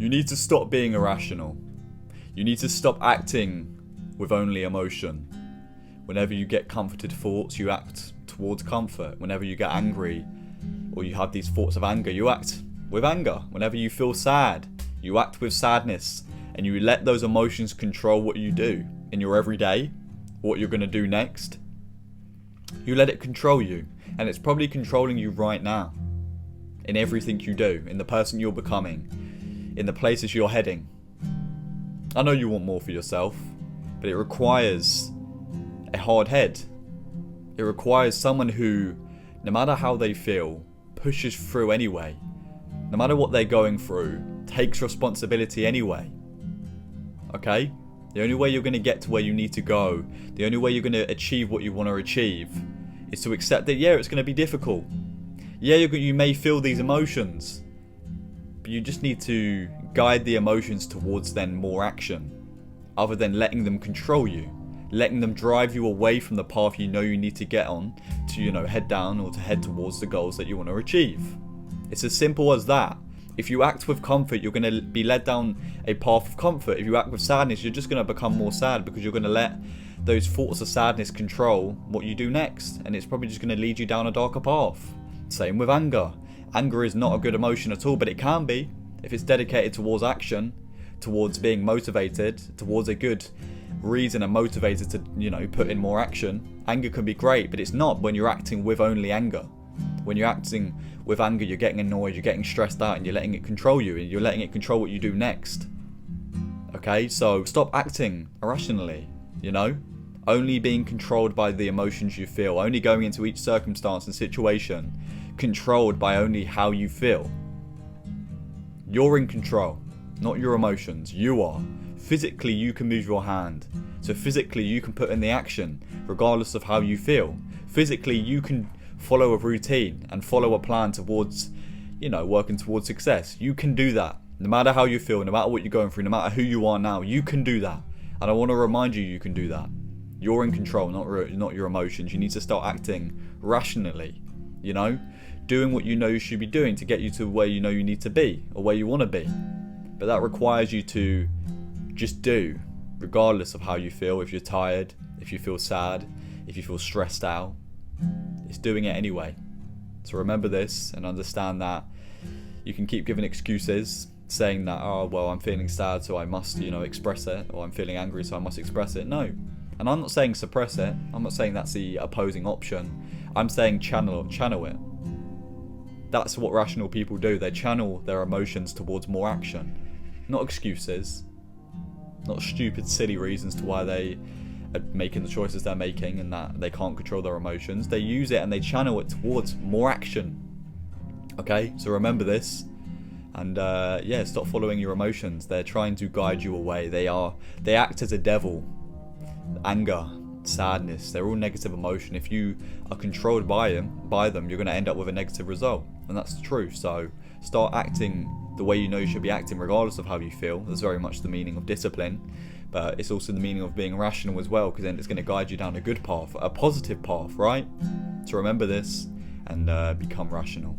You need to stop being irrational. You need to stop acting with only emotion. Whenever you get comforted thoughts, you act towards comfort. Whenever you get angry or you have these thoughts of anger, you act with anger. Whenever you feel sad, you act with sadness, and you let those emotions control what you do in your everyday, what you're going to do next. You let it control you, and it's probably controlling you right now in everything you do, in the person you're becoming, in the places you're heading. I know you want more for yourself, but it requires a hard head. It requires someone who, no matter how they feel, pushes through anyway. No matter what they're going through, takes responsibility anyway. Okay? The only way you're going to get to where you need to go, the only way you're going to achieve what you want to achieve, is to accept that, yeah, it's going to be difficult. Yeah, you may feel these emotions, but you just need to guide the emotions towards then more action, other than letting them control you, letting them drive you away from the path you know you need to get on to, head down or to head towards the goals that you want to achieve. It's as simple as that. If you act with comfort, you're going to be led down a path of comfort. If you act with sadness, you're just going to become more sad, because you're going to let those thoughts of sadness control what you do next, and it's probably just going to lead you down a darker path. Same with anger. Anger is not a good emotion at all, but it can be if it's dedicated towards action, towards being motivated, towards a good reason and motivated to, put in more action. Anger can be great, but it's not when you're acting with only anger. When you're acting with anger, you're getting annoyed, you're getting stressed out, and you're letting it control you, and you're letting it control what you do next. Okay, so stop acting irrationally, only being controlled by the emotions you feel, only going into each circumstance and situation controlled by only how you feel. You're in control, not your emotions. You are. Physically, you can move your hand. So physically, you can put in the action regardless of how you feel. Physically, you can follow a routine and follow a plan towards, working towards success. You can do that. No matter how you feel, no matter what you're going through, no matter who you are now, you can do that. And I want to remind you can do that. You're in control, not your emotions. You need to start acting rationally, doing what you know you should be doing to get you to where you know you need to be or where you want to be. But that requires you to just do, regardless of how you feel. If you're tired, if you feel sad, if you feel stressed out, it's doing it anyway. So remember this and understand that you can keep giving excuses, saying that, oh, well, I'm feeling sad, so I must, express it, or I'm feeling angry, so I must express it. No. And I'm not saying suppress it. I'm not saying that's the opposing option. I'm saying channel it. That's what rational people do. They channel their emotions towards more action. Not excuses. Not stupid, silly reasons to why they are making the choices they're making and that they can't control their emotions. They use it and they channel it towards more action. Okay? So remember this. And stop following your emotions. They're trying to guide you away. They act as a devil. Anger, sadness, they're all negative emotion. If you are controlled by them, you're going to end up with a negative result. And that's the truth. So start acting the way you know you should be acting regardless of how you feel. That's very much the meaning of discipline, but it's also the meaning of being rational as well, because then it's going to guide you down a good path, a positive path, right? So remember this and become rational.